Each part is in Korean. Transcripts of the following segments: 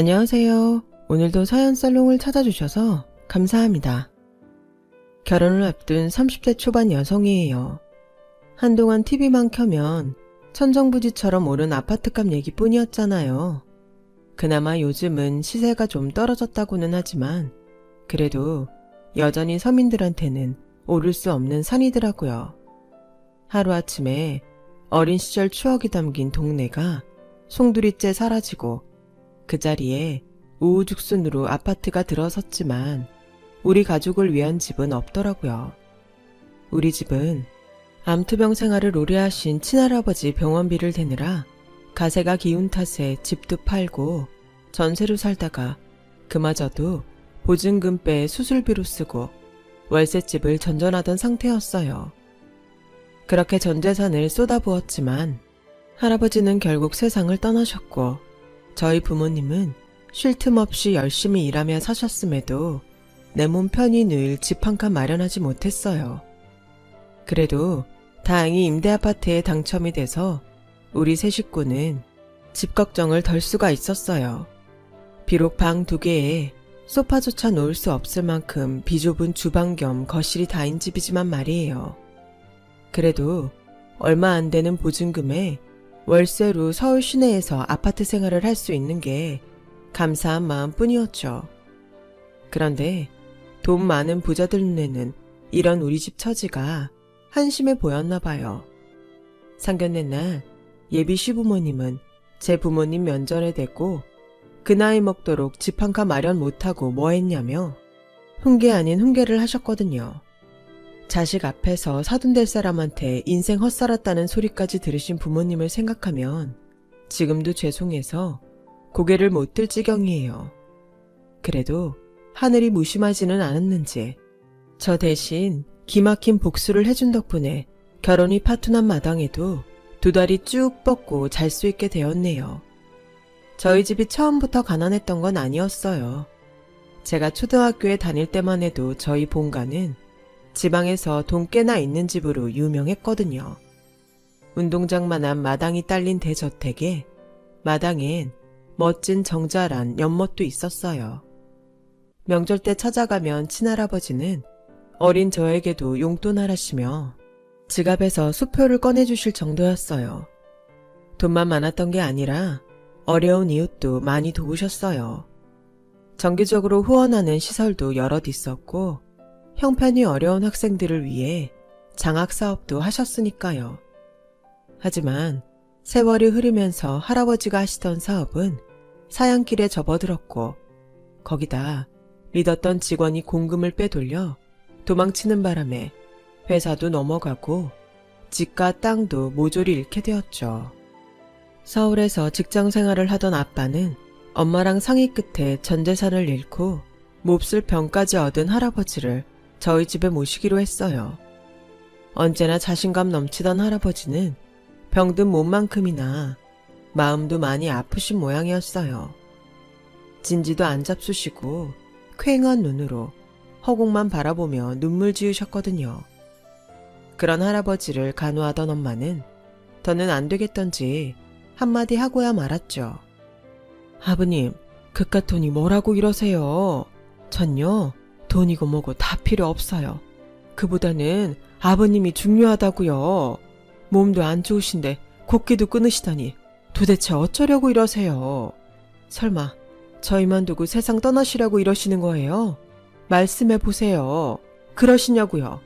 안녕하세요. 오늘도 사연살롱을 찾아주셔서 감사합니다. 결혼을 앞둔 30대 초반 여성이에요. 한동안 TV만 켜면 천정부지처럼 오른 아파트값 얘기뿐이었잖아요. 그나마 요즘은 시세가 좀 떨어졌다고는 하지만 그래도 여전히 서민들한테는 오를 수 없는 산이더라고요. 하루아침에 어린 시절 추억이 담긴 동네가 송두리째 사라지고 그 자리에 우후죽순으로 아파트가 들어섰지만 우리 가족을 위한 집은 없더라고요. 우리 집은 암투병 생활을 오래 하신 친할아버지 병원비를 대느라 가세가 기운 탓에 집도 팔고 전세로 살다가 그마저도 보증금 빼 수술비로 쓰고 월세집을 전전하던 상태였어요. 그렇게 전 재산을 쏟아부었지만 할아버지는 결국 세상을 떠나셨고 저희 부모님은 쉴 틈 없이 열심히 일하며 사셨음에도 내 몸 편히 누일 집 한 칸 마련하지 못했어요. 그래도 다행히 임대아파트에 당첨이 돼서 우리 세 식구는 집 걱정을 덜 수가 있었어요. 비록 방 2개에 소파조차 놓을 수 없을 만큼 비좁은 주방 겸 거실이 다인 집이지만 말이에요. 그래도 얼마 안 되는 보증금에 월세로 서울 시내에서 아파트 생활을 할 수 있는 게 감사한 마음뿐이었죠. 그런데 돈 많은 부자들 눈에는 이런 우리 집 처지가 한심해 보였나 봐요. 상견례 날 예비 시부모님은 제 부모님 면전에 대고 그 나이 먹도록 집 한 칸 마련 못하고 뭐 했냐며 훈계 아닌 훈계를 하셨거든요. 자식 앞에서 사돈될 사람한테 인생 헛살았다는 소리까지 들으신 부모님을 생각하면 지금도 죄송해서 고개를 못 들 지경이에요. 그래도 하늘이 무심하지는 않았는지 저 대신 기막힌 복수를 해준 덕분에 결혼이 파투난 마당에도 2다리 쭉 뻗고 잘 수 있게 되었네요. 저희 집이 처음부터 가난했던 건 아니었어요. 제가 초등학교에 다닐 때만 해도 저희 본가는 지방에서 돈 꽤나 있는 집으로 유명했거든요. 운동장만한 마당이 딸린 대저택에 마당엔 멋진 정자란 연못도 있었어요. 명절 때 찾아가면 친할아버지는 어린 저에게도 용돈하라시며 지갑에서 수표를 꺼내주실 정도였어요. 돈만 많았던 게 아니라 어려운 이웃도 많이 도우셨어요. 정기적으로 후원하는 시설도 여럿 있었고 형편이 어려운 학생들을 위해 장학사업도 하셨으니까요. 하지만 세월이 흐르면서 할아버지가 하시던 사업은 사양길에 접어들었고 거기다 믿었던 직원이 공금을 빼돌려 도망치는 바람에 회사도 넘어가고 집과 땅도 모조리 잃게 되었죠. 서울에서 직장 생활을 하던 아빠는 엄마랑 상의 끝에 전 재산을 잃고 몹쓸 병까지 얻은 할아버지를 저희 집에 모시기로 했어요. 언제나 자신감 넘치던 할아버지는 병든 몸만큼이나 마음도 많이 아프신 모양이었어요. 진지도 안 잡수시고 퀭한 눈으로 허공만 바라보며 눈물 지으셨거든요. 그런 할아버지를 간호하던 엄마는 더는 안 되겠던지 한마디 하고야 말았죠. 아버님, 그깟 돈이 뭐라고 이러세요. 전요, 돈이고 뭐고 다 필요 없어요. 그보다는 아버님이 중요하다고요. 몸도 안 좋으신데 곡기도 끊으시다니 도대체 어쩌려고 이러세요. 설마 저희만 두고 세상 떠나시라고 이러시는 거예요? 말씀해 보세요. 그러시냐고요.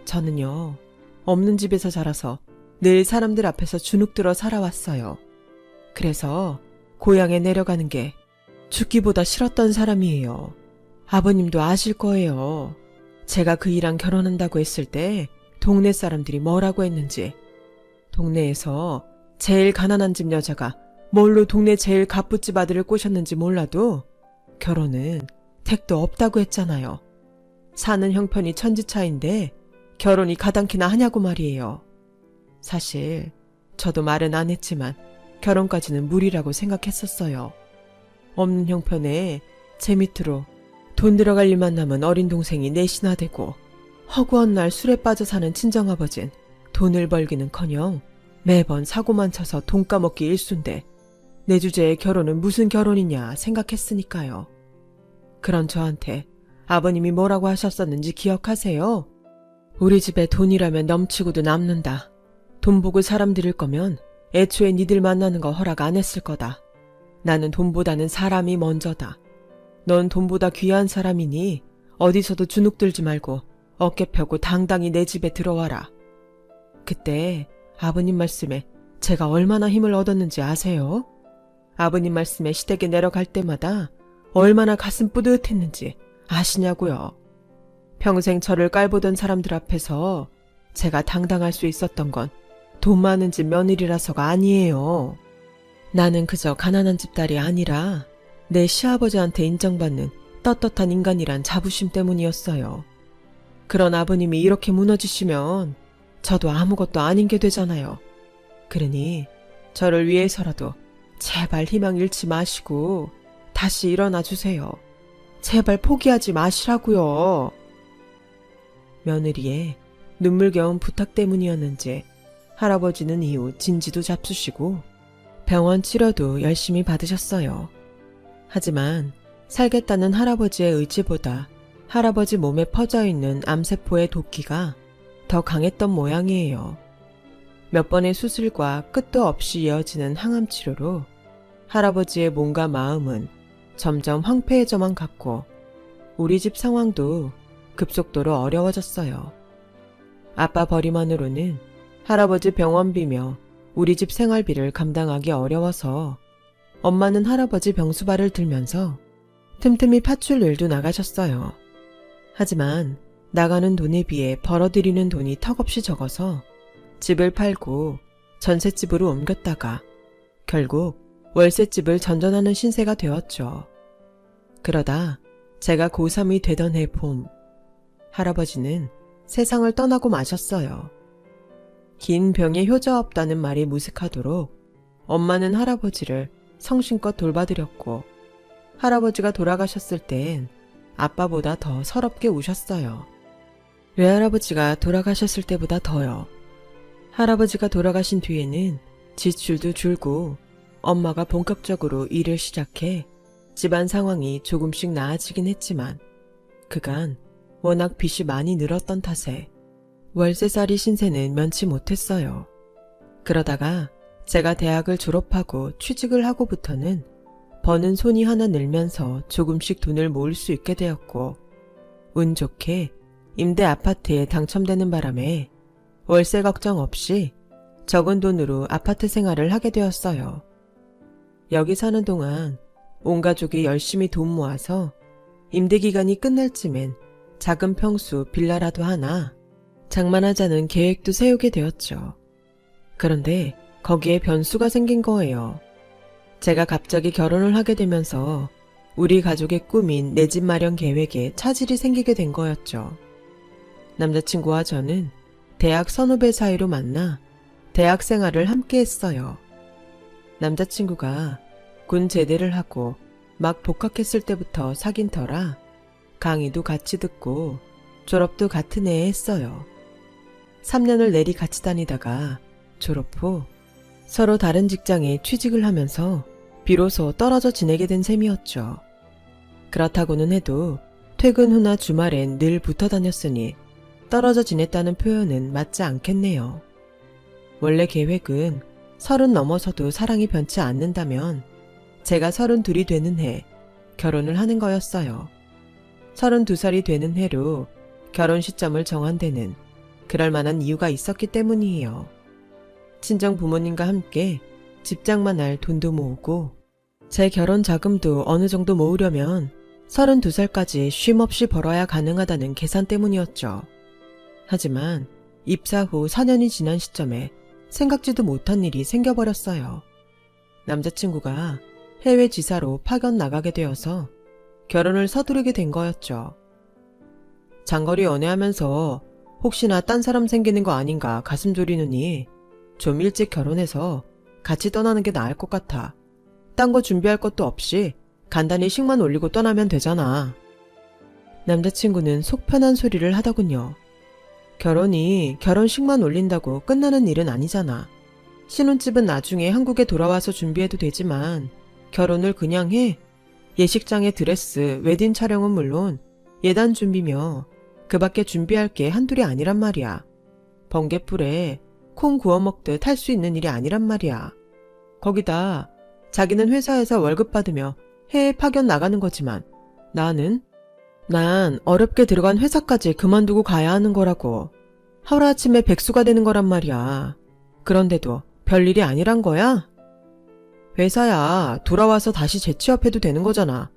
저는요, 없는 집에서 자라서 늘 사람들 앞에서 주눅들어 살아왔어요. 그래서 고향에 내려가는 게 죽기보다 싫었던 사람이에요. 아버님도 아실 거예요. 제가 그 이랑 결혼한다고 했을 때 동네 사람들이 뭐라고 했는지. 동네에서 제일 가난한 집 여자가 뭘로 동네 제일 갑부집 아들을 꼬셨는지 몰라도 결혼은 택도 없다고 했잖아요. 사는 형편이 천지차인데 결혼이 가당키나 하냐고 말이에요. 사실 저도 말은 안 했지만 결혼까지는 무리라고 생각했었어요. 없는 형편에 제 밑으로 돈 들어갈 일만 남은 어린 동생이 넷이나 되고 허구한 날 술에 빠져 사는 친정아버진 돈을 벌기는커녕 매번 사고만 쳐서 돈 까먹기 일순데 내 주제의 결혼은 무슨 결혼이냐 생각했으니까요. 그런 저한테 아버님이 뭐라고 하셨었는지 기억하세요? 우리 집에 돈이라면 넘치고도 남는다. 돈 보고 사람 들일 거면 애초에 니들 만나는 거 허락 안 했을 거다. 나는 돈보다는 사람이 먼저다. 넌 돈보다 귀한 사람이니 어디서도 주눅 들지 말고 어깨 펴고 당당히 내 집에 들어와라. 그때 아버님 말씀에 제가 얼마나 힘을 얻었는지 아세요? 아버님 말씀에 시댁에 내려갈 때마다 얼마나 가슴 뿌듯했는지 아시냐고요. 평생 저를 깔보던 사람들 앞에서 제가 당당할 수 있었던 건 돈 많은 집 며느리라서가 아니에요. 나는 그저 가난한 집 딸이 아니라 내 시아버지한테 인정받는 떳떳한 인간이란 자부심 때문이었어요. 그런 아버님이 이렇게 무너지시면 저도 아무것도 아닌 게 되잖아요. 그러니 저를 위해서라도 제발 희망 잃지 마시고 다시 일어나 주세요. 제발 포기하지 마시라고요. 며느리의 눈물겨운 부탁 때문이었는지 할아버지는 이후 진지도 잡수시고 병원 치료도 열심히 받으셨어요. 하지만 살겠다는 할아버지의 의지보다 할아버지 몸에 퍼져있는 암세포의 도끼가 더 강했던 모양이에요. 몇 번의 수술과 끝도 없이 이어지는 항암 치료로 할아버지의 몸과 마음은 점점 황폐해져만 갔고 우리 집 상황도 급속도로 어려워졌어요. 아빠 벌이만으로는 할아버지 병원비며 우리 집 생활비를 감당하기 어려워서 엄마는 할아버지 병수발을 들면서 틈틈이 파출 일도 나가셨어요. 하지만 나가는 돈에 비해 벌어들이는 돈이 턱없이 적어서 집을 팔고 전셋집으로 옮겼다가 결국 월세집을 전전하는 신세가 되었죠. 그러다 제가 고3이 되던 해 봄, 할아버지는 세상을 떠나고 마셨어요. 긴 병에 효자 없다는 말이 무색하도록 엄마는 할아버지를 성심껏 돌봐드렸고 할아버지가 돌아가셨을 땐 아빠보다 더 서럽게 우셨어요. 외할아버지가 돌아가셨을 때보다 더요. 할아버지가 돌아가신 뒤에는 지출도 줄고 엄마가 본격적으로 일을 시작해 집안 상황이 조금씩 나아지긴 했지만 그간 워낙 빚이 많이 늘었던 탓에 월세살이 신세는 면치 못했어요. 그러다가 제가 대학을 졸업하고 취직을 하고부터는 버는 손이 하나 늘면서 조금씩 돈을 모을 수 있게 되었고 운 좋게 임대 아파트에 당첨되는 바람에 월세 걱정 없이 적은 돈으로 아파트 생활을 하게 되었어요. 여기 사는 동안 온 가족이 열심히 돈 모아서 임대 기간이 끝날 쯤엔 작은 평수 빌라라도 하나 장만하자는 계획도 세우게 되었죠. 그런데 거기에 변수가 생긴 거예요. 제가 갑자기 결혼을 하게 되면서 우리 가족의 꿈인 내 집 마련 계획에 차질이 생기게 된 거였죠. 남자친구와 저는 대학 선후배 사이로 만나 대학 생활을 함께 했어요. 남자친구가 군 제대를 하고 막 복학했을 때부터 사귄 터라 강의도 같이 듣고 졸업도 같은 해에 했어요. 3년을 내리 같이 다니다가 졸업 후 서로 다른 직장에 취직을 하면서 비로소 떨어져 지내게 된 셈이었죠. 그렇다고는 해도 퇴근 후나 주말엔 늘 붙어 다녔으니 떨어져 지냈다는 표현은 맞지 않겠네요. 원래 계획은 30 넘어서도 사랑이 변치 않는다면 제가 32이 되는 해 결혼을 하는 거였어요. 32살이 되는 해로 결혼 시점을 정한 데는 그럴 만한 이유가 있었기 때문이에요. 친정 부모님과 함께 집장만 할 돈도 모으고 제 결혼 자금도 어느 정도 모으려면 32살까지 쉼없이 벌어야 가능하다는 계산 때문이었죠. 하지만 입사 후 4년이 지난 시점에 생각지도 못한 일이 생겨버렸어요. 남자친구가 해외 지사로 파견 나가게 되어서 결혼을 서두르게 된 거였죠. 장거리 연애하면서 혹시나 딴 사람 생기는 거 아닌가 가슴 졸이느니 좀 일찍 결혼해서 같이 떠나는 게 나을 것 같아. 딴 거 준비할 것도 없이 간단히 식만 올리고 떠나면 되잖아. 남자친구는 속 편한 소리를 하더군요. 결혼이 결혼식만 올린다고 끝나는 일은 아니잖아. 신혼집은 나중에 한국에 돌아와서 준비해도 되지만 결혼을 그냥 해. 예식장의 드레스, 웨딩 촬영은 물론 예단 준비며 그 밖에 준비할 게 한둘이 아니란 말이야. 번갯불에 콩 구워 먹듯 할 수 있는 일이 아니란 말이야. 거기다 자기는 회사에서 월급 받으며 해외 파견 나가는 거지만 난 어렵게 들어간 회사까지 그만두고 가야 하는 거라고. 하루아침에 백수가 되는 거란 말이야. 그런데도 별일이 아니란 거야? 회사야, 돌아와서 다시 재취업해도 되는 거잖아.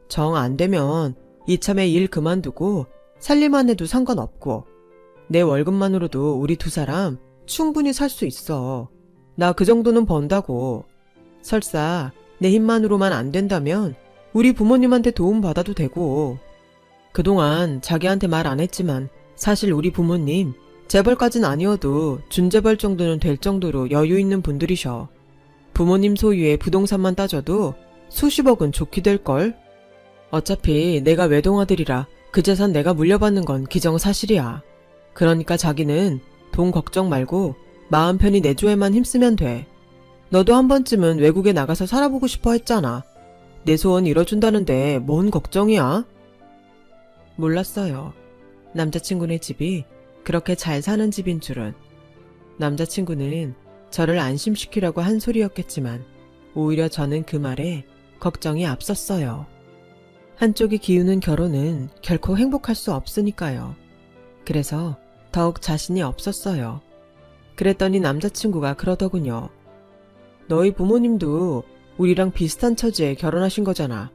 정 안 되면 이참에 일 그만두고 살림만 해도 상관없고 내 월급만으로도 우리 두 사람 충분히 살 수 있어. 나 그 정도는 번다고. 설사 내 힘만으로만 안 된다면 우리 부모님한테 도움 받아도 되고. 그동안 자기한테 말 안 했지만 사실 우리 부모님 재벌까진 아니어도 준재벌 정도는 될 정도로 여유 있는 분들이셔. 부모님 소유의 부동산만 따져도 수십억은 좋게 될걸? 어차피 내가 외동아들이라 그 재산 내가 물려받는 건 기정사실이야. 그러니까 자기는 돈 걱정 말고 마음 편히 내조에만 힘쓰면 돼. 너도 한 번쯤은 외국에 나가서 살아보고 싶어 했잖아. 내 소원 이뤄준다는데 뭔 걱정이야? 몰랐어요. 남자친구네 집이 그렇게 잘 사는 집인 줄은. 남자친구는 저를 안심시키려고 한 소리였겠지만 오히려 저는 그 말에 걱정이 앞섰어요. 한쪽이 기우는 결혼은 결코 행복할 수 없으니까요. 그래서 더욱 자신이 없었어요. 그랬더니 남자친구가 그러더군요. 너희 부모님도 우리랑 비슷한 처지에 결혼하신 거잖아.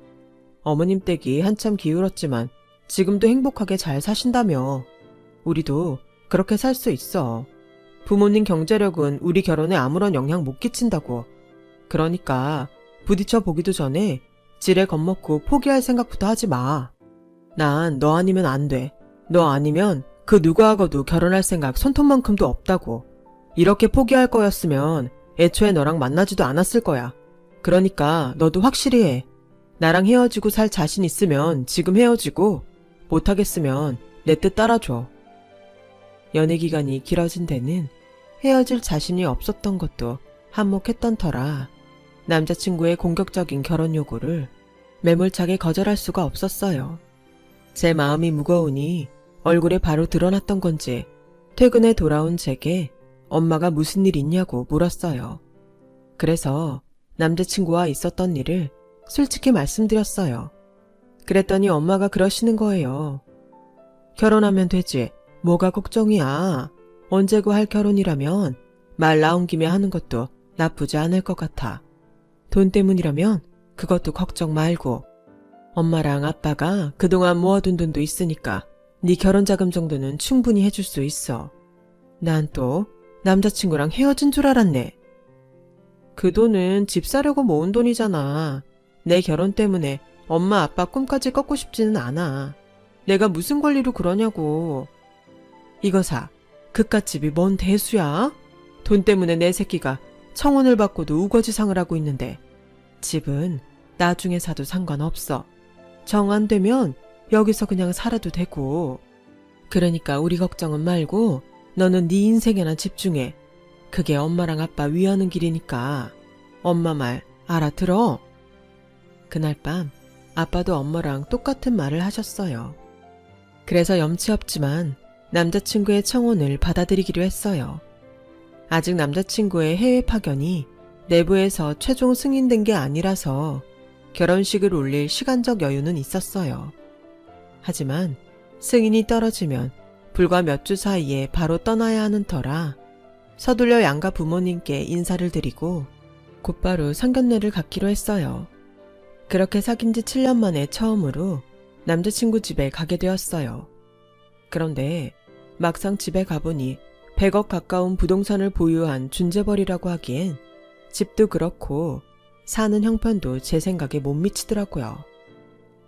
어머님 댁이 한참 기울었지만 지금도 행복하게 잘 사신다며. 우리도 그렇게 살 수 있어. 부모님 경제력은 우리 결혼에 아무런 영향 못 끼친다고. 그러니까 부딪혀 보기도 전에 지레 겁먹고 포기할 생각부터 하지 마. 난 너 아니면 안 돼. 너 아니면 그 누구하고도 결혼할 생각 손톱만큼도 없다고. 이렇게 포기할 거였으면 애초에 너랑 만나지도 않았을 거야. 그러니까 너도 확실히 해. 나랑 헤어지고 살 자신 있으면 지금 헤어지고 못하겠으면 내 뜻 따라줘. 연애 기간이 길어진 데는 헤어질 자신이 없었던 것도 한몫했던 터라 남자친구의 공격적인 결혼 요구를 매몰차게 거절할 수가 없었어요. 제 마음이 무거우니 얼굴에 바로 드러났던 건지 퇴근에 돌아온 제게 엄마가 무슨 일 있냐고 물었어요. 그래서 남자친구와 있었던 일을 솔직히 말씀드렸어요. 그랬더니 엄마가 그러시는 거예요. 결혼하면 되지. 뭐가 걱정이야. 언제고 할 결혼이라면 말 나온 김에 하는 것도 나쁘지 않을 것 같아. 돈 때문이라면 그것도 걱정 말고. 엄마랑 아빠가 그동안 모아둔 돈도 있으니까 네 결혼자금 정도는 충분히 해줄 수 있어. 난 또 남자친구랑 헤어진 줄 알았네. 그 돈은 집 사려고 모은 돈이잖아. 내 결혼 때문에 엄마 아빠 꿈까지 꺾고 싶지는 않아. 내가 무슨 권리로 그러냐고. 이거 사. 그깟 집이 뭔 대수야? 돈 때문에 내 새끼가 청혼을 받고도 우거지상을 하고 있는데 집은 나중에 사도 상관없어. 정 안 되면 여기서 그냥 살아도 되고. 그러니까 우리 걱정은 말고 너는 네 인생에나 집중해. 그게 엄마랑 아빠 위하는 길이니까. 엄마 말 알아들어? 그날 밤 아빠도 엄마랑 똑같은 말을 하셨어요. 그래서 염치 없지만 남자친구의 청혼을 받아들이기로 했어요. 아직 남자친구의 해외 파견이 내부에서 최종 승인된 게 아니라서 결혼식을 올릴 시간적 여유는 있었어요. 하지만 승인이 떨어지면 불과 몇 주 사이에 바로 떠나야 하는 터라 서둘러 양가 부모님께 인사를 드리고 곧바로 상견례를 갖기로 했어요. 그렇게 사귄 지 7년 만에 처음으로 남자친구 집에 가게 되었어요. 그런데 막상 집에 가보니 100억 가까운 부동산을 보유한 준재벌이라고 하기엔 집도 그렇고 사는 형편도 제 생각에 못 미치더라고요.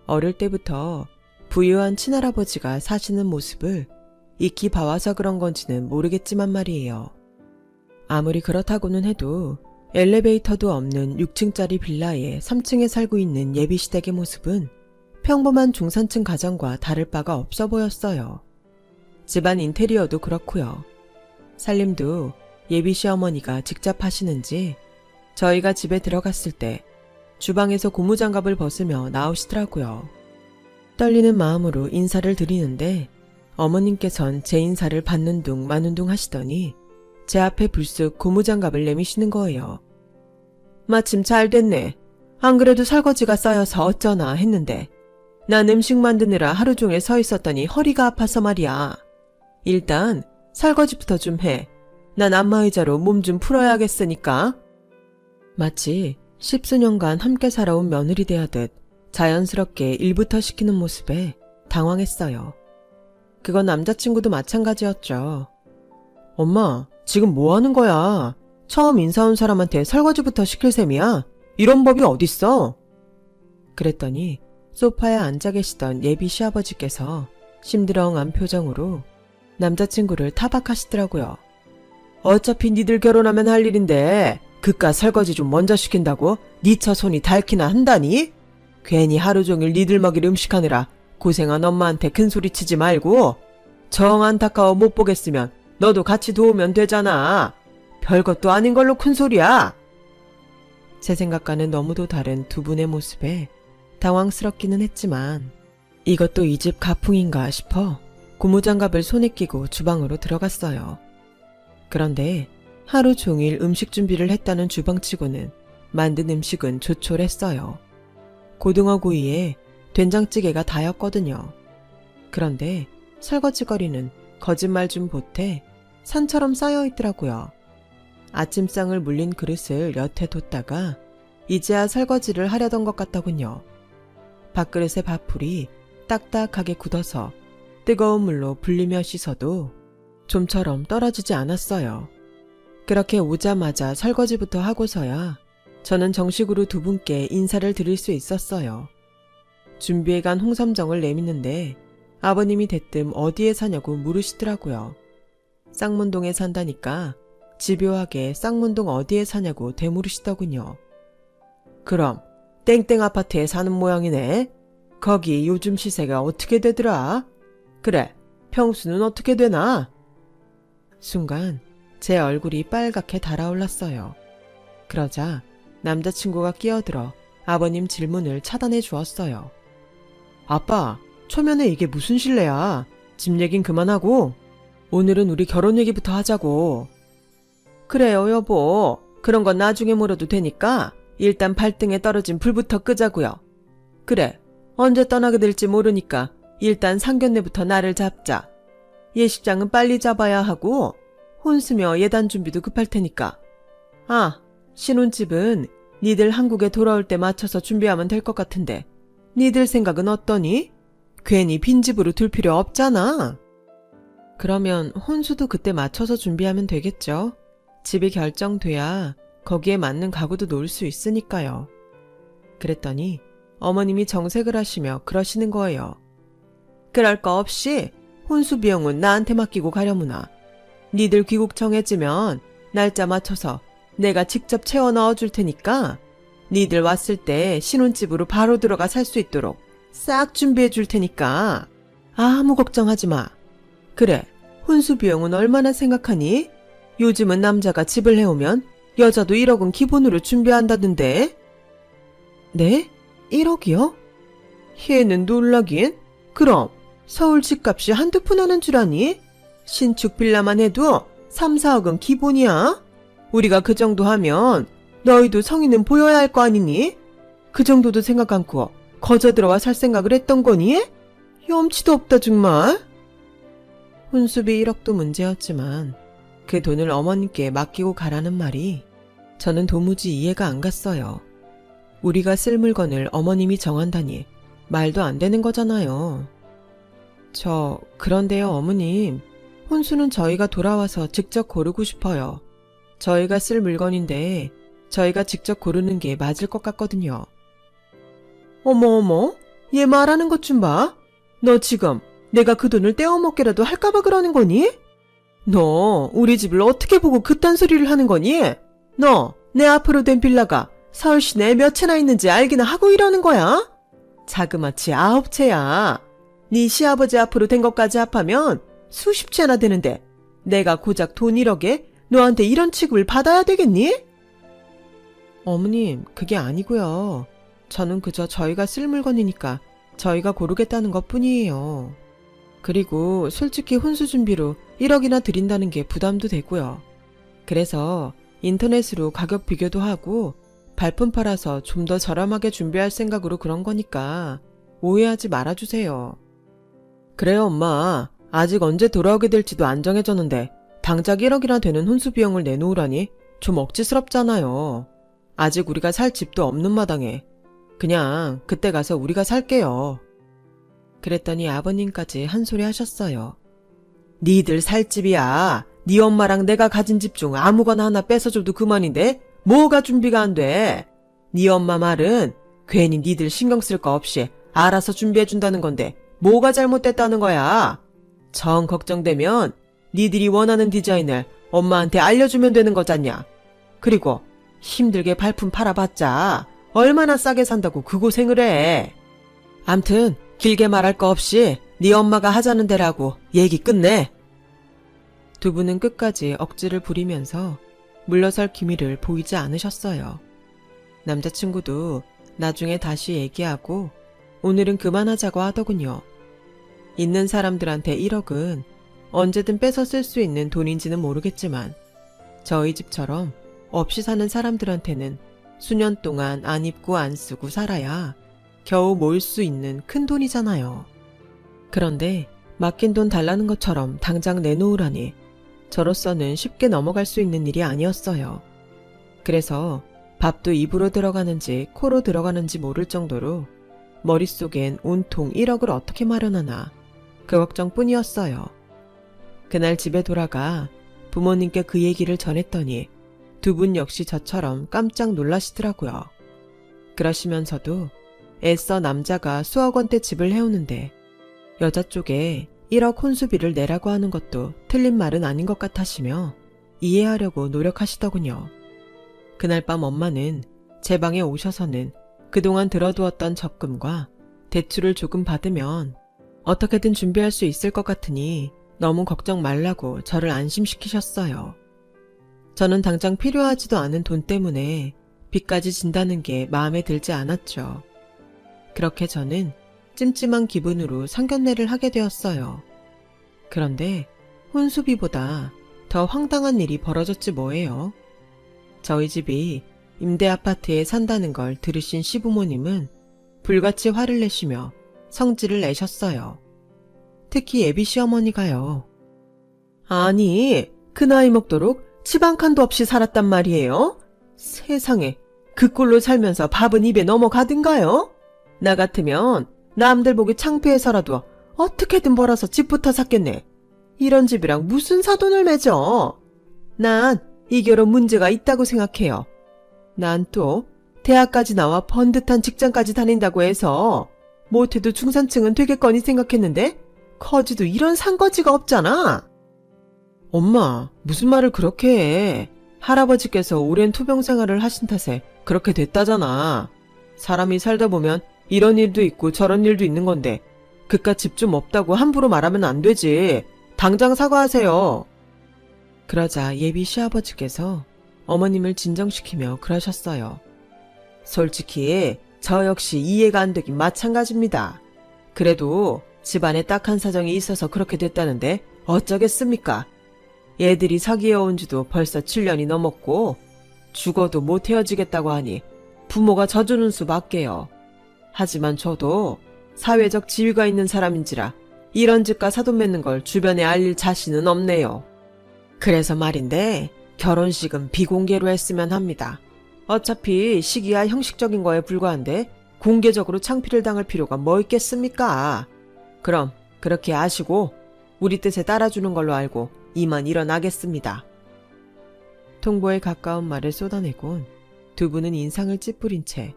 어릴 때부터 부유한 친할아버지가 사시는 모습을 익히 봐와서 그런 건지는 모르겠지만 말이에요. 아무리 그렇다고는 해도 엘리베이터도 없는 6층짜리 빌라에 3층에 살고 있는 예비시댁의 모습은 평범한 중산층 가정과 다를 바가 없어 보였어요. 집안 인테리어도 그렇고요. 살림도 예비 시어머니가 직접 하시는지 저희가 집에 들어갔을 때 주방에서 고무장갑을 벗으며 나오시더라고요. 떨리는 마음으로 인사를 드리는데 어머님께선 제 인사를 받는 둥 마는 둥 하시더니 제 앞에 불쑥 고무장갑을 내미시는 거예요. 마침 잘 됐네. 안 그래도 설거지가 쌓여서 어쩌나 했는데 난 음식 만드느라 하루 종일 서 있었더니 허리가 아파서 말이야. 일단 설거지부터 좀 해. 난 안마의자로 몸 좀 풀어야겠으니까. 마치 십수년간 함께 살아온 며느리 대하듯 자연스럽게 일부터 시키는 모습에 당황했어요. 그건 남자친구도 마찬가지였죠. 엄마, 지금 뭐 하는 거야? 처음 인사 온 사람한테 설거지부터 시킬 셈이야? 이런 법이 어딨어? 그랬더니 소파에 앉아 계시던 예비 시아버지께서 심드렁한 표정으로 남자친구를 타박하시더라고요. 어차피 니들 결혼하면 할 일인데 그깟 설거지 좀 먼저 시킨다고 니 처 손이 닳기나 한다니? 괜히 하루 종일 니들 먹일 음식하느라 고생한 엄마한테 큰소리 치지 말고 정 안타까워 못 보겠으면 너도 같이 도우면 되잖아. 별것도 아닌 걸로 큰소리야. 제 생각과는 너무도 다른 두 분의 모습에 당황스럽기는 했지만 이것도 이 집 가풍인가 싶어 고무장갑을 손에 끼고 주방으로 들어갔어요. 그런데 하루 종일 음식 준비를 했다는 주방치고는 만든 음식은 조촐했어요. 고등어 구이에 된장찌개가 다였거든요. 그런데 설거지거리는 거짓말 좀 보태 산처럼 쌓여있더라고요. 아침상을 물린 그릇을 여태 뒀다가 이제야 설거지를 하려던 것 같더군요. 밥그릇의 밥풀이 딱딱하게 굳어서 뜨거운 물로 불리며 씻어도 좀처럼 떨어지지 않았어요. 그렇게 오자마자 설거지부터 하고서야 저는 정식으로 두 분께 인사를 드릴 수 있었어요. 준비해간 홍삼정을 내미는데 아버님이 대뜸 어디에 사냐고 물으시더라고요. 쌍문동에 산다니까 집요하게 쌍문동 어디에 사냐고 되물으시더군요. 그럼 땡땡 아파트에 사는 모양이네. 거기 요즘 시세가 어떻게 되더라? 그래, 평수는 어떻게 되나? 순간 제 얼굴이 빨갛게 달아올랐어요. 그러자 남자친구가 끼어들어 아버님 질문을 차단해 주었어요. 아빠, 초면에 이게 무슨 실례야? 집 얘긴 그만하고 오늘은 우리 결혼 얘기부터 하자고. 그래요, 여보. 그런 건 나중에 물어도 되니까 일단 발등에 떨어진 불부터 끄자고요. 그래, 언제 떠나게 될지 모르니까 일단 상견례부터 날을 잡자. 예식장은 빨리 잡아야 하고 혼수며 예단 준비도 급할 테니까. 아, 신혼집은 니들 한국에 돌아올 때 맞춰서 준비하면 될 것 같은데 니들 생각은 어떠니? 괜히 빈집으로 둘 필요 없잖아. 그러면 혼수도 그때 맞춰서 준비하면 되겠죠. 집이 결정돼야 거기에 맞는 가구도 놓을 수 있으니까요. 그랬더니 어머님이 정색을 하시며 그러시는 거예요. 그럴 거 없이 혼수 비용은 나한테 맡기고 가려무나. 니들 귀국 정해지면 날짜 맞춰서 내가 직접 채워 넣어줄 테니까 니들 왔을 때 신혼집으로 바로 들어가 살 수 있도록 싹 준비해 줄 테니까 아무 걱정하지 마. 그래, 혼수 비용은 얼마나 생각하니? 요즘은 남자가 집을 해오면 여자도 1억은 기본으로 준비한다던데. 네? 1억이요? 얘는 놀라긴? 그럼 서울 집값이 한두 푼 하는 줄 아니? 신축 빌라만 해도 3, 4억은 기본이야. 우리가 그 정도 하면 너희도 성의는 보여야 할 거 아니니? 그 정도도 생각 않고 거저 들어와 살 생각을 했던 거니? 염치도 없다 정말. 혼수비 1억도 문제였지만 그 돈을 어머님께 맡기고 가라는 말이 저는 도무지 이해가 안 갔어요. 우리가 쓸 물건을 어머님이 정한다니 말도 안 되는 거잖아요. 그런데요 어머님, 혼수는 저희가 돌아와서 직접 고르고 싶어요. 저희가 쓸 물건인데 저희가 직접 고르는 게 맞을 것 같거든요. 어머, 얘 말하는 것 좀 봐. 너 지금 내가 그 돈을 떼어먹게라도 할까봐 그러는 거니? 너 우리 집을 어떻게 보고 그딴 소리를 하는 거니? 너 내 앞으로 된 빌라가 서울 시내에 몇 채나 있는지 알기나 하고 이러는 거야? 자그마치 9채야. 네 시아버지 앞으로 된 것까지 합하면 수십 채나 되는데 내가 고작 돈 1억에 너한테 이런 취급을 받아야 되겠니? 어머님, 그게 아니고요. 저는 그저 저희가 쓸 물건이니까 저희가 고르겠다는 것 뿐이에요. 그리고 솔직히 혼수 준비로 1억이나 드린다는 게 부담도 되고요. 그래서 인터넷으로 가격 비교도 하고 발품 팔아서 좀 더 저렴하게 준비할 생각으로 그런 거니까 오해하지 말아주세요. 그래요, 엄마. 아직 언제 돌아오게 될지도 안 정해졌는데 당장 1억이나 되는 혼수 비용을 내놓으라니 좀 억지스럽잖아요. 아직 우리가 살 집도 없는 마당에. 그냥 그때 가서 우리가 살게요. 그랬더니 아버님까지 한 소리 하셨어요. 니들 살 집이야. 네 엄마랑 내가 가진 집 중 아무거나 하나 뺏어줘도 그만인데 뭐가 준비가 안 돼. 네 엄마 말은 괜히 니들 신경 쓸 거 없이 알아서 준비해준다는 건데 뭐가 잘못됐다는 거야. 정 걱정되면 니들이 원하는 디자인을 엄마한테 알려주면 되는 거잖냐. 그리고 힘들게 발품 팔아봤자 얼마나 싸게 산다고 그 고생을 해. 암튼 길게 말할 거 없이 네 엄마가 하자는 대로하고 얘기 끝내. 두 분은 끝까지 억지를 부리면서 물러설 기미를 보이지 않으셨어요. 남자친구도 나중에 다시 얘기하고 오늘은 그만하자고 하더군요. 있는 사람들한테 1억은 언제든 뺏어 쓸 수 있는 돈인지는 모르겠지만 저희 집처럼 없이 사는 사람들한테는 수년 동안 안 입고 안 쓰고 살아야 겨우 모을 수 있는 큰 돈이잖아요. 그런데 맡긴 돈 달라는 것처럼 당장 내놓으라니 저로서는 쉽게 넘어갈 수 있는 일이 아니었어요. 그래서 밥도 입으로 들어가는지 코로 들어가는지 모를 정도로 머릿속엔 온통 1억을 어떻게 마련하나 그 걱정뿐이었어요. 그날 집에 돌아가 부모님께 그 얘기를 전했더니 두 분 역시 저처럼 깜짝 놀라시더라고요. 그러시면서도 애써 남자가 수억 원대 집을 해오는데 여자 쪽에 1억 혼수비를 내라고 하는 것도 틀린 말은 아닌 것 같으시며 이해하려고 노력하시더군요. 그날 밤 엄마는 제 방에 오셔서는 그동안 들어두었던 적금과 대출을 조금 받으면 어떻게든 준비할 수 있을 것 같으니 너무 걱정 말라고 저를 안심시키셨어요. 저는 당장 필요하지도 않은 돈 때문에 빚까지 진다는 게 마음에 들지 않았죠. 그렇게 저는 찜찜한 기분으로 상견례를 하게 되었어요. 그런데 혼수비보다 더 황당한 일이 벌어졌지 뭐예요. 저희 집이 임대 아파트에 산다는 걸 들으신 시부모님은 불같이 화를 내시며 성질을 내셨어요. 특히 예비 시어머니가요. 아니, 그 나이 먹도록 집 한 칸도 없이 살았단 말이에요? 세상에, 그 꼴로 살면서 밥은 입에 넘어가든가요? 나 같으면 남들 보기 창피해서라도 어떻게든 벌어서 집부터 샀겠네. 이런 집이랑 무슨 사돈을 맺어? 난 이 결혼 문제가 있다고 생각해요. 난 또 대학까지 나와 번듯한 직장까지 다닌다고 해서 못해도 중산층은 되겠거니 생각했는데 거지도 이런 산거지가 없잖아. 엄마, 무슨 말을 그렇게 해. 할아버지께서 오랜 투병 생활을 하신 탓에 그렇게 됐다잖아. 사람이 살다 보면 이런 일도 있고 저런 일도 있는 건데 그깟 집 좀 없다고 함부로 말하면 안 되지. 당장 사과하세요. 그러자 예비 시아버지께서 어머님을 진정시키며 그러셨어요. 솔직히 저 역시 이해가 안 되긴 마찬가지입니다. 그래도 집안에 딱한 사정이 있어서 그렇게 됐다는데 어쩌겠습니까? 애들이 사귀어온 지도 벌써 7년이 넘었고 죽어도 못 헤어지겠다고 하니 부모가 져주는 수밖에요. 하지만 저도 사회적 지위가 있는 사람인지라 이런 집과 사돈 맺는 걸 주변에 알릴 자신은 없네요. 그래서 말인데 결혼식은 비공개로 했으면 합니다. 어차피 시기야 형식적인 거에 불과한데 공개적으로 창피를 당할 필요가 뭐 있겠습니까? 그럼 그렇게 아시고 우리 뜻에 따라주는 걸로 알고 이만 일어나겠습니다. 통보에 가까운 말을 쏟아내곤 두 분은 인상을 찌푸린 채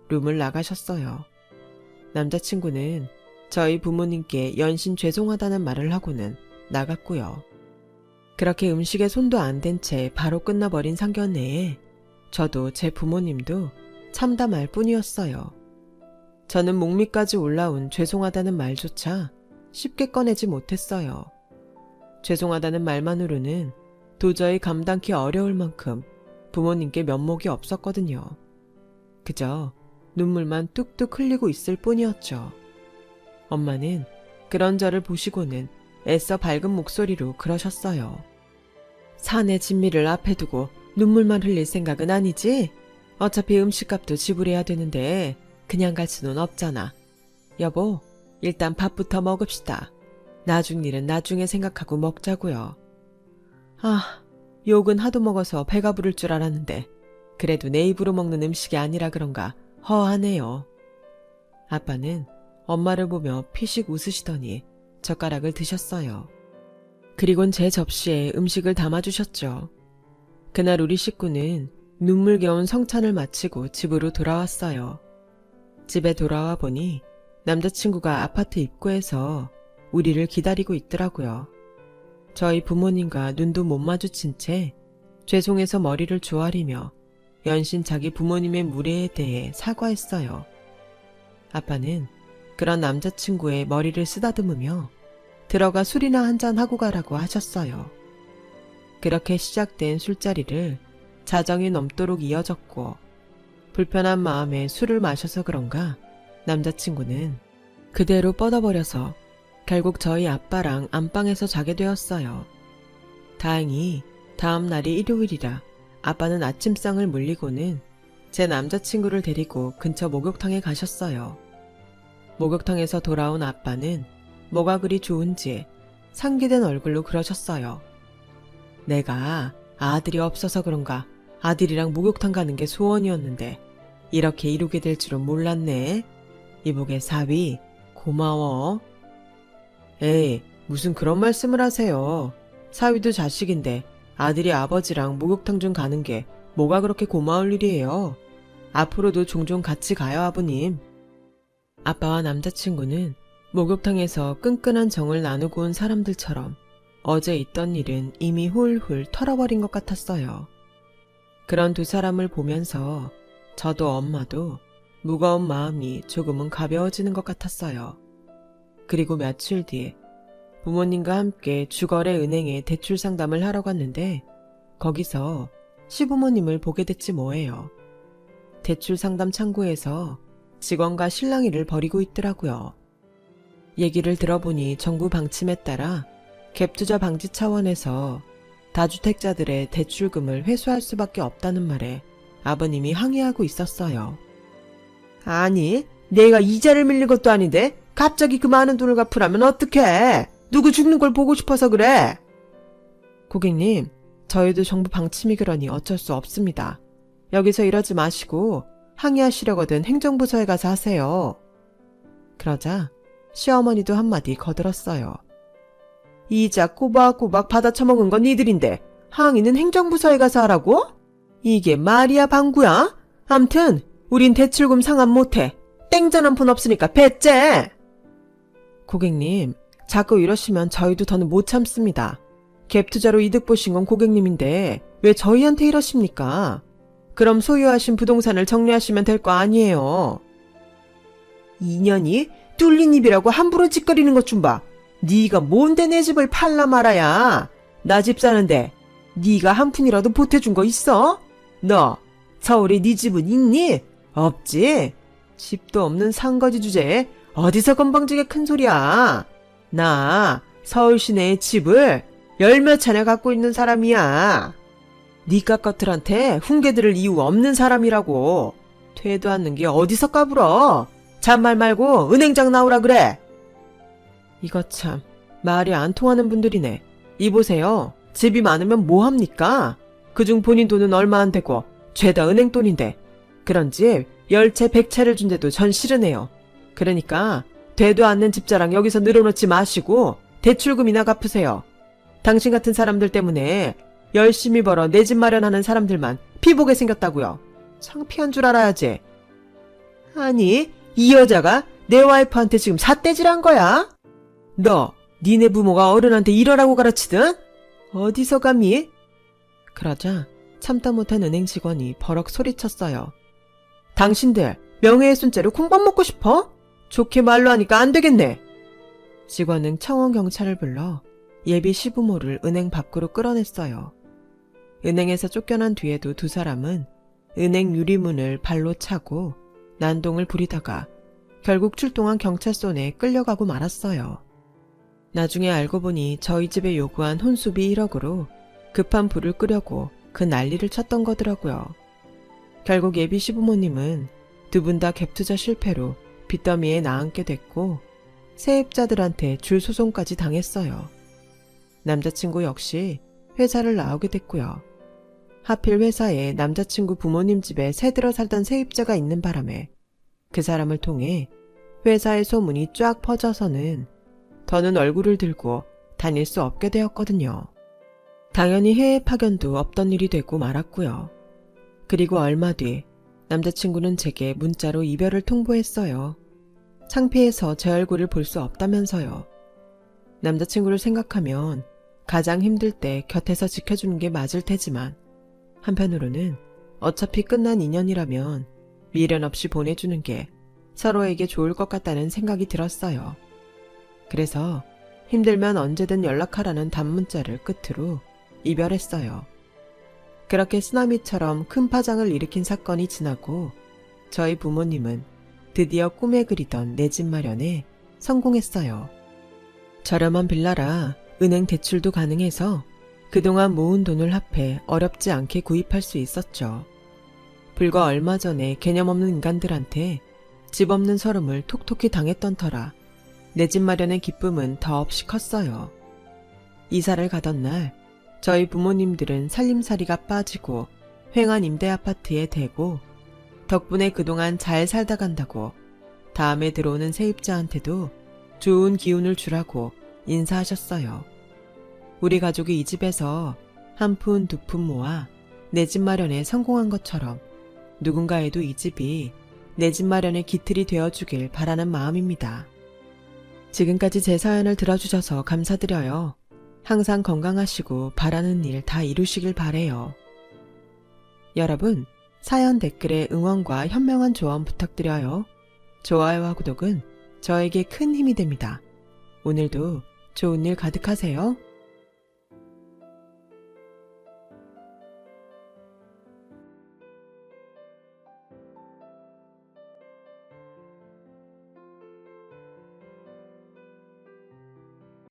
룸을 나가셨어요. 남자친구는 저희 부모님께 연신 죄송하다는 말을 하고는 나갔고요. 그렇게 음식에 손도 안 댄 채 바로 끝나버린 상견례에 저도 제 부모님도 참담할 뿐이었어요. 저는 목밑까지 올라온 죄송하다는 말조차 쉽게 꺼내지 못했어요. 죄송하다는 말만으로는 도저히 감당기 어려울 만큼 부모님께 면목이 없었거든요. 그저 눈물만 뚝뚝 흘리고 있을 뿐이었죠. 엄마는 그런 저를 보시고는 애써 밝은 목소리로 그러셨어요. 사내 진미를 앞에 두고 눈물만 흘릴 생각은 아니지? 어차피 음식값도 지불해야 되는데 그냥 갈 수는 없잖아. 여보, 일단 밥부터 먹읍시다. 나중 일은 나중에 생각하고 먹자고요. 아, 욕은 하도 먹어서 배가 부를 줄 알았는데 그래도 내 입으로 먹는 음식이 아니라 그런가 허하네요. 아빠는 엄마를 보며 피식 웃으시더니 젓가락을 드셨어요. 그리곤 제 접시에 음식을 담아주셨죠. 그날 우리 식구는 눈물겨운 성찬을 마치고 집으로 돌아왔어요. 집에 돌아와 보니 남자친구가 아파트 입구에서 우리를 기다리고 있더라고요. 저희 부모님과 눈도 못 마주친 채 죄송해서 머리를 조아리며 연신 자기 부모님의 무례에 대해 사과했어요. 아빠는 그런 남자친구의 머리를 쓰다듬으며 들어가 술이나 한잔 하고 가라고 하셨어요. 그렇게 시작된 술자리를 자정이 넘도록 이어졌고 불편한 마음에 술을 마셔서 그런가 남자친구는 그대로 뻗어버려서 결국 저희 아빠랑 안방에서 자게 되었어요. 다행히 다음 날이 일요일이라 아빠는 아침상을 물리고는 제 남자친구를 데리고 근처 목욕탕에 가셨어요. 목욕탕에서 돌아온 아빠는 뭐가 그리 좋은지 상기된 얼굴로 그러셨어요. 내가 아들이 없어서 그런가 아들이랑 목욕탕 가는 게 소원이었는데 이렇게 이루게 될 줄은 몰랐네. 이복의 사위 고마워. 에이, 무슨 그런 말씀을 하세요. 사위도 자식인데 아들이 아버지랑 목욕탕 좀 가는 게 뭐가 그렇게 고마울 일이에요. 앞으로도 종종 같이 가요, 아버님. 아빠와 남자친구는 목욕탕에서 끈끈한 정을 나누고 온 사람들처럼 어제 있던 일은 이미 훌훌 털어버린 것 같았어요. 그런 두 사람을 보면서 저도 엄마도 무거운 마음이 조금은 가벼워지는 것 같았어요. 그리고 며칠 뒤에 부모님과 함께 주거래 은행에 대출 상담을 하러 갔는데 거기서 시부모님을 보게 됐지 뭐예요. 대출 상담 창구에서 직원과 실랑이를 벌이고 있더라고요. 얘기를 들어보니 정부 방침에 따라 갭투자 방지 차원에서 다주택자들의 대출금을 회수할 수밖에 없다는 말에 아버님이 항의하고 있었어요. 아니, 내가 이자를 밀린 것도 아닌데 갑자기 그 많은 돈을 갚으라면 어떡해? 누구 죽는 걸 보고 싶어서 그래? 고객님, 저희도 정부 방침이 그러니 어쩔 수 없습니다. 여기서 이러지 마시고 항의하시려거든 행정부서에 가서 하세요. 그러자 시어머니도 한마디 거들었어요. 이자 꼬박꼬박 받아 처먹은 건 니들인데 항의는 행정부서에 가서 하라고? 이게 말이야 방구야? 암튼 우린 대출금 상환 못해. 땡전 한 푼 없으니까 배째. 고객님, 자꾸 이러시면 저희도 더는 못 참습니다. 갭투자로 이득 보신 건 고객님인데 왜 저희한테 이러십니까? 그럼 소유하신 부동산을 정리하시면 될 거 아니에요. 2년이 뚫린 입이라고 함부로 짓거리는 것 좀 봐. 네가 뭔데 내 집을 팔라 말아야. 나 집 사는데 네가 한 푼이라도 보태준 거 있어? 너 서울에 네 집은 있니? 없지? 집도 없는 상거지 주제에 어디서 건방지게 큰 소리야. 나 서울 시내에 집을 열몇 채나 갖고 있는 사람이야. 네 깎것들한테 훈계 들을 이유 없는 사람이라고. 되도 않는 게 어디서 까불어. 잔말 말고 은행장 나오라 그래. 이거 참 말이 안 통하는 분들이네. 이보세요. 집이 많으면 뭐합니까? 그중 본인 돈은 얼마 안 되고 죄다 은행 돈인데 그런 집 10채 100채를 준대도 전 싫으네요. 그러니까 되도 않는 집자랑 여기서 늘어놓지 마시고 대출금이나 갚으세요. 당신 같은 사람들 때문에 열심히 벌어 내 집 마련하는 사람들만 피보게 생겼다고요. 창피한 줄 알아야지. 아니, 이 여자가 내 와이프한테 지금 삿대질한 거야? 너, 니네 부모가 어른한테 이러라고 가르치든? 어디서 감히? 그러자 참다 못한 은행 직원이 버럭 소리쳤어요. 당신들 명예훼손죄로 콩밥 먹고 싶어? 좋게 말로 하니까 안 되겠네. 직원은 청원 경찰을 불러 예비 시부모를 은행 밖으로 끌어냈어요. 은행에서 쫓겨난 뒤에도 두 사람은 은행 유리문을 발로 차고 난동을 부리다가 결국 출동한 경찰서에 끌려가고 말았어요. 나중에 알고 보니 저희 집에 요구한 혼수비 1억으로 급한 불을 끄려고 그 난리를 쳤던 거더라고요. 결국 예비 시부모님은 두 분 다 갭투자 실패로 빚더미에 나앉게 됐고 세입자들한테 줄 소송까지 당했어요. 남자친구 역시 회사를 나오게 됐고요. 하필 회사에 남자친구 부모님 집에 새들어 살던 세입자가 있는 바람에 그 사람을 통해 회사의 소문이 쫙 퍼져서는 더는 얼굴을 들고 다닐 수 없게 되었거든요. 당연히 해외 파견도 없던 일이 되고 말았고요. 그리고 얼마 뒤 남자친구는 제게 문자로 이별을 통보했어요. 창피해서 제 얼굴을 볼 수 없다면서요. 남자친구를 생각하면 가장 힘들 때 곁에서 지켜주는 게 맞을 테지만 한편으로는 어차피 끝난 인연이라면 미련 없이 보내주는 게 서로에게 좋을 것 같다는 생각이 들었어요. 그래서 힘들면 언제든 연락하라는 단문자를 끝으로 이별했어요. 그렇게 쓰나미처럼 큰 파장을 일으킨 사건이 지나고 저희 부모님은 드디어 꿈에 그리던 내 집 마련에 성공했어요. 저렴한 빌라라 은행 대출도 가능해서 그동안 모은 돈을 합해 어렵지 않게 구입할 수 있었죠. 불과 얼마 전에 개념 없는 인간들한테 집 없는 서름을 톡톡히 당했던 터라 내 집 마련의 기쁨은 더없이 컸어요. 이사를 가던 날 저희 부모님들은 살림살이가 빠지고 횡한 임대 아파트에 대고 덕분에 그동안 잘 살다 간다고 다음에 들어오는 세입자한테도 좋은 기운을 주라고 인사하셨어요. 우리 가족이 이 집에서 한 푼 두 푼 모아 내 집 마련에 성공한 것처럼 누군가에도 이 집이 내 집 마련의 기틀이 되어주길 바라는 마음입니다. 지금까지 제 사연을 들어주셔서 감사드려요. 항상 건강하시고 바라는 일 다 이루시길 바래요. 여러분, 사연 댓글에 응원과 현명한 조언 부탁드려요. 좋아요와 구독은 저에게 큰 힘이 됩니다. 오늘도 좋은 일 가득하세요.